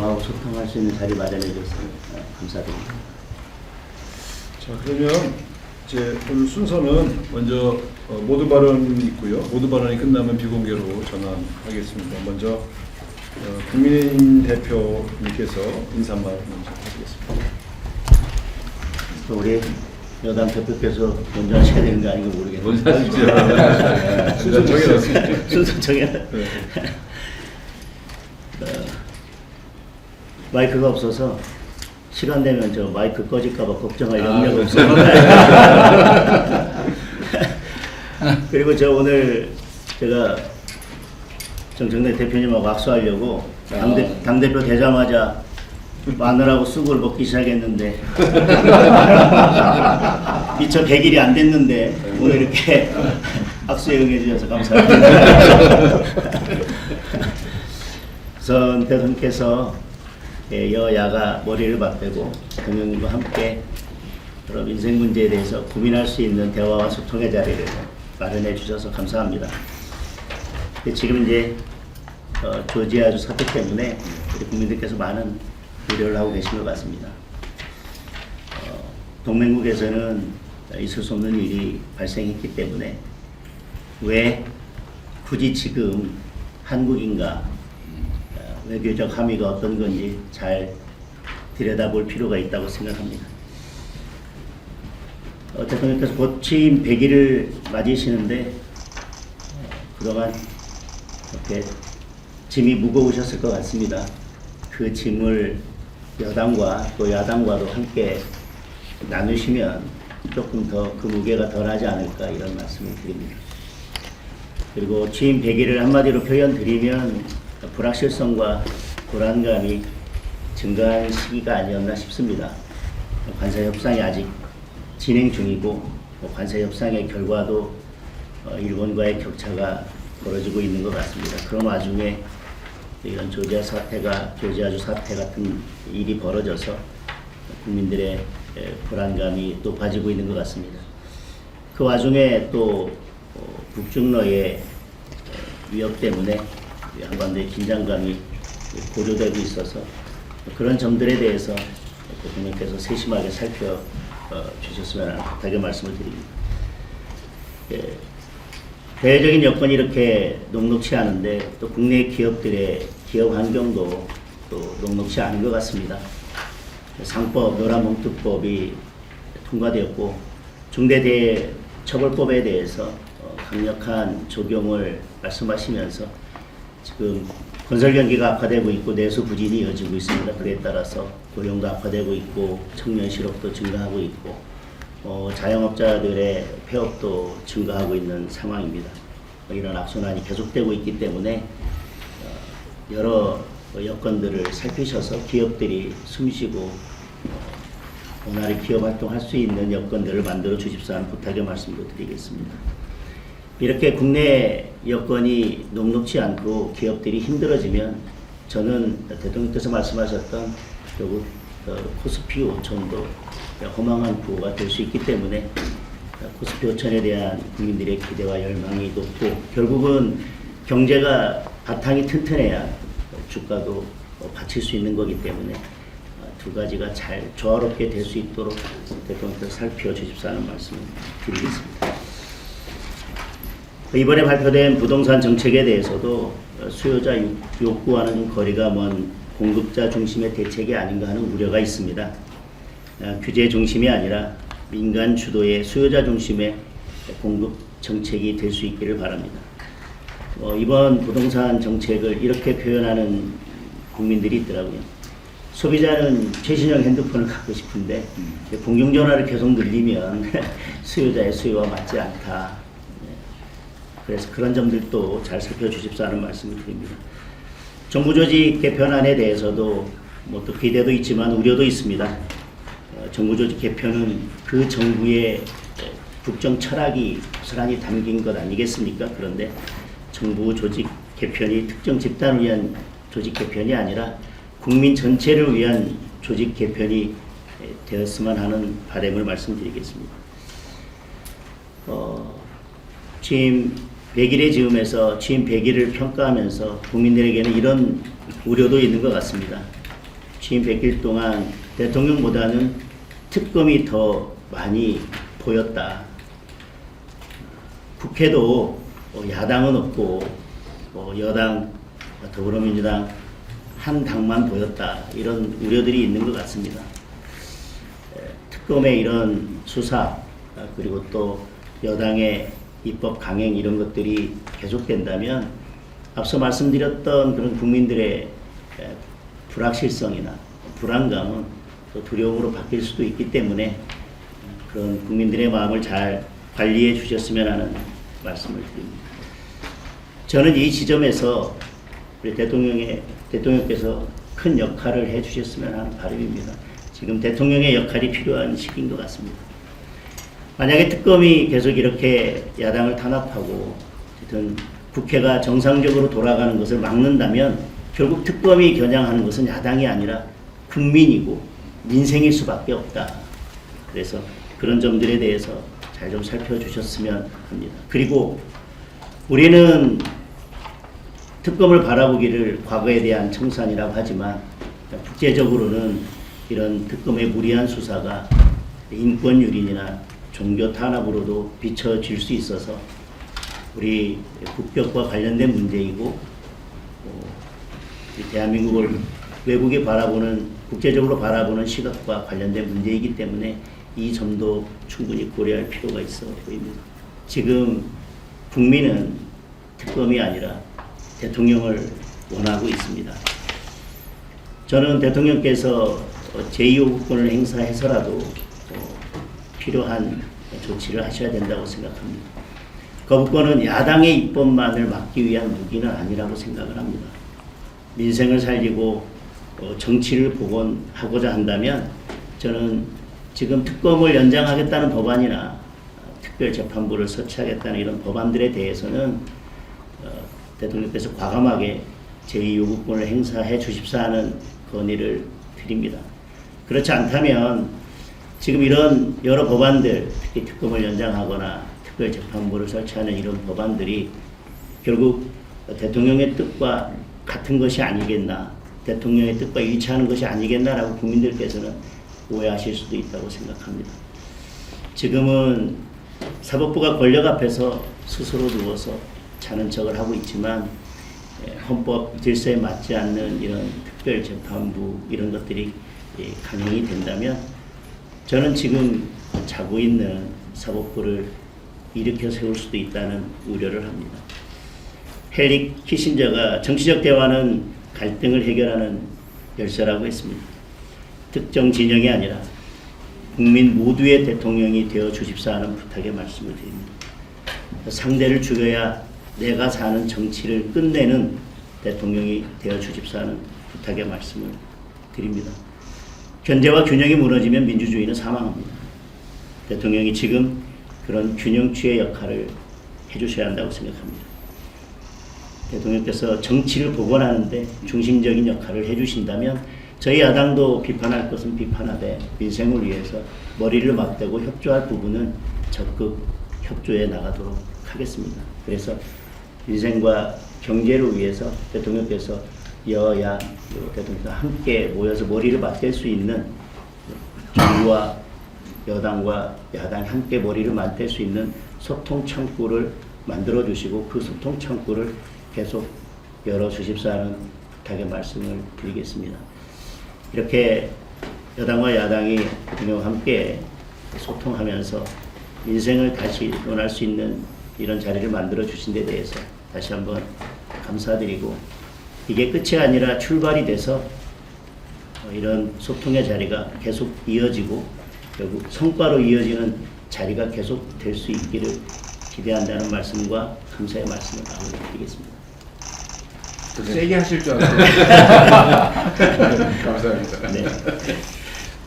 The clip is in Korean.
대화하고 소통할 수 있는 자리 마련해 줘서 감사드립니다. 자, 그러면 이제 오늘 순서는 먼저 모두 발언이 있고요. 모두 발언이 끝나면 비공개로 전환하겠습니다. 먼저 국민의힘 대표님께서 인사말 먼저 하시겠습니다. 우리 여당 대표께서 먼저 하셔야 되는 거 아닌가 모르겠네요. 먼저 하시죠. 순서 정해놨습니다. 순서 정해. 네. 마이크가 없어서 시간 되면 저 마이크 꺼질까봐 걱정할 염려가 없어요. 그리고 저 오늘 제가 정청래 대표님하고 악수하려고 당대표 되자마자 마늘하고 쑥을 먹기 시작했는데 미처 100일이 안 됐는데 오늘 이렇게 악수에 응해주셔서 감사합니다. 우선 대통령께서 여야가 머리를 맞대고 대통령님과 함께 여러 민생 문제에 대해서 고민할 수 있는 대화와 소통의 자리를 마련해 주셔서 감사합니다. 지금 이제 조지아주 사태 때문에 우리 국민들께서 많은 우려를 하고 계신 것 같습니다. 동맹국에서는 있을 수 없는 일이 발생했기 때문에 왜 굳이 지금 한국인가 외교적 함의가 어떤 건지 잘 들여다볼 필요가 있다고 생각합니다. 대통령께서 곧 취임 100일을 맞이시는데 그동안 이렇게 짐이 무거우셨을 것 같습니다. 그 짐을 여당과 또 야당과도 함께 나누시면 조금 더 그 무게가 덜하지 않을까 이런 말씀을 드립니다. 그리고 취임 100일을 한마디로 표현 드리면 불확실성과 불안감이 증가한 시기가 아니었나 싶습니다. 관세 협상이 아직 진행 중이고 관세 협상의 결과도 일본과의 격차가 벌어지고 있는 것 같습니다. 그런 와중에 이런 조지아주 사태 같은 일이 벌어져서 국민들의 불안감이 높아지고 있는 것 같습니다. 그 와중에 또 북중러의 위협 때문에 한반도의 긴장감이 고조되고 있어서 그런 점들에 대해서 대통령께서 세심하게 살펴주셨으면 하는 부탁의 말씀을 드립니다. 대외적인 여건이 이렇게 녹록치 않은데 또 국내 기업들의 기업 환경도 또 녹록치 않은 것 같습니다. 상법, 노란봉투법이 통과되었고 중대재해처벌법에 대해서 강력한 적용을 말씀하시면서 지금 건설 경기가 악화되고 있고 내수 부진이 이어지고 있습니다. 그에 따라서 고용도 악화되고 있고 청년 실업도 증가하고 있고 자영업자들의 폐업도 증가하고 있는 상황입니다. 이런 악순환이 계속되고 있기 때문에 여러 여건들을 살피셔서 기업들이 숨쉬고 원활히 기업 활동할 수 있는 여건들을 만들어 주십사 하는 부탁의 말씀도 드리겠습니다. 이렇게 국내 여건이 녹록치 않고 기업들이 힘들어지면 저는 대통령께서 말씀하셨던 결국 코스피 5천도 허망한 구호가 될 수 있기 때문에 코스피 5천에 대한 국민들의 기대와 열망이 높고 결국은 경제가 바탕이 튼튼해야 주가도 받칠 수 있는 거기 때문에 두 가지가 잘 조화롭게 될 수 있도록 대통령께서 살펴주십사 하는 말씀을 드리겠습니다. 이번에 발표된 부동산 정책에 대해서도 수요자 욕구와는 거리가 먼 공급자 중심의 대책이 아닌가 하는 우려가 있습니다. 규제 중심이 아니라 민간 주도의 수요자 중심의 공급 정책이 될 수 있기를 바랍니다. 이번 부동산 정책을 이렇게 표현하는 국민들이 있더라고요. 소비자는 최신형 핸드폰을 갖고 싶은데 공중전화를 계속 늘리면 수요자의 수요와 맞지 않다. 그래서 그런 점들도 잘 살펴주십사 하는 말씀을 드립니다. 정부 조직 개편안에 대해서도 또 기대도 있지만 우려도 있습니다. 정부 조직 개편은 그 정부의 국정 철학이 고스란히 담긴 것 아니겠습니까? 그런데 정부 조직 개편이 특정 집단을 위한 조직 개편이 아니라 국민 전체를 위한 조직 개편이 되었으면 하는 바람을 말씀드리겠습니다. 취임 100일의 즈음에서 취임 100일을 평가하면서 국민들에게는 이런 우려도 있는 것 같습니다. 취임 100일 동안 대통령보다는 특검이 더 많이 보였다. 국회도 야당은 없고 여당 더불어민주당 한 당만 보였다. 이런 우려들이 있는 것 같습니다. 특검의 이런 수사 그리고 또 여당의 입법 강행 이런 것들이 계속된다면 앞서 말씀드렸던 그런 국민들의 불확실성이나 불안감은 또 두려움으로 바뀔 수도 있기 때문에 그런 국민들의 마음을 잘 관리해 주셨으면 하는 말씀을 드립니다. 저는 이 지점에서 우리 대통령께서 큰 역할을 해 주셨으면 하는 바람입니다. 지금 대통령의 역할이 필요한 시기인 것 같습니다. 만약에 특검이 계속 이렇게 야당을 탄압하고 어쨌든 국회가 정상적으로 돌아가는 것을 막는다면 결국 특검이 겨냥하는 것은 야당이 아니라 국민이고 민생일 수밖에 없다. 그래서 그런 점들에 대해서 잘 좀 살펴주셨으면 합니다. 그리고 우리는 특검을 바라보기를 과거에 대한 청산이라고 하지만 국제적으로는 이런 특검의 무리한 수사가 인권 유린이나 종교 탄압으로도 비춰질 수 있어서 우리 국격과 관련된 문제이고 대한민국을 외국에 바라보는 국제적으로 바라보는 시각과 관련된 문제이기 때문에 이 점도 충분히 고려할 필요가 있어 보입니다. 지금 국민은 특검이 아니라 대통령을 원하고 있습니다. 저는 대통령께서 제2요구권을 행사해서라도 필요한 조치를 하셔야 된다고 생각합니다. 거부권은 야당의 입법만을 막기 위한 무기는 아니라고 생각을 합니다. 민생을 살리고 정치를 복원하고자 한다면 저는 지금 특검을 연장하겠다는 법안이나 특별재판부를 설치하겠다는 이런 법안들에 대해서는 대통령께서 과감하게 제2요구권을 행사해 주십사 하는 건의를 드립니다. 그렇지 않다면 지금 이런 여러 법안들, 특히 특검을 연장하거나 특별재판부를 설치하는 이런 법안들이 결국 대통령의 뜻과 같은 것이 아니겠나, 대통령의 뜻과 일치하는 것이 아니겠나라고 국민들께서는 오해하실 수도 있다고 생각합니다. 지금은 사법부가 권력 앞에서 스스로 누워서 자는 척을 하고 있지만 헌법 질서에 맞지 않는 이런 특별재판부 이런 것들이 강행이 된다면 저는 지금 자고 있는 사법부를 일으켜 세울 수도 있다는 우려를 합니다. 헨리 키신저가 정치적 대화는 갈등을 해결하는 열쇠라고 했습니다. 특정 진영이 아니라 국민 모두의 대통령이 되어 주십사 하는 부탁의 말씀을 드립니다. 상대를 죽여야 내가 사는 정치를 끝내는 대통령이 되어 주십사 하는 부탁의 말씀을 드립니다. 견제와 균형이 무너지면 민주주의는 사망합니다. 대통령이 지금 그런 균형추의 역할을 해주셔야 한다고 생각합니다. 대통령께서 정치를 복원하는데 중심적인 역할을 해주신다면 저희 야당도 비판할 것은 비판하되 민생을 위해서 머리를 맞대고 협조할 부분은 적극 협조해 나가도록 하겠습니다. 그래서 민생과 경제를 위해서 대통령께서 여야 대통령과 함께 모여서 머리를 맞댈 수 있는 정부와 여당과 야당이 함께 머리를 맞댈 수 있는 소통 창구를 만들어 주시고 그 소통 창구를 계속 열어 주십사 하는 부탁의 말씀을 드리겠습니다. 이렇게 여당과 야당이 대통령과 함께 소통하면서 민생을 다시 논할 수 있는 이런 자리를 만들어 주신 데 대해서 다시 한번 감사드리고 이게 끝이 아니라 출발이 돼서 이런 소통의 자리가 계속 이어지고 결국 성과로 이어지는 자리가 계속 될 수 있기를 기대한다는 말씀과 감사의 말씀을 드리겠습니다. 세게 하실 줄 알았어요. 감사합니다. 네.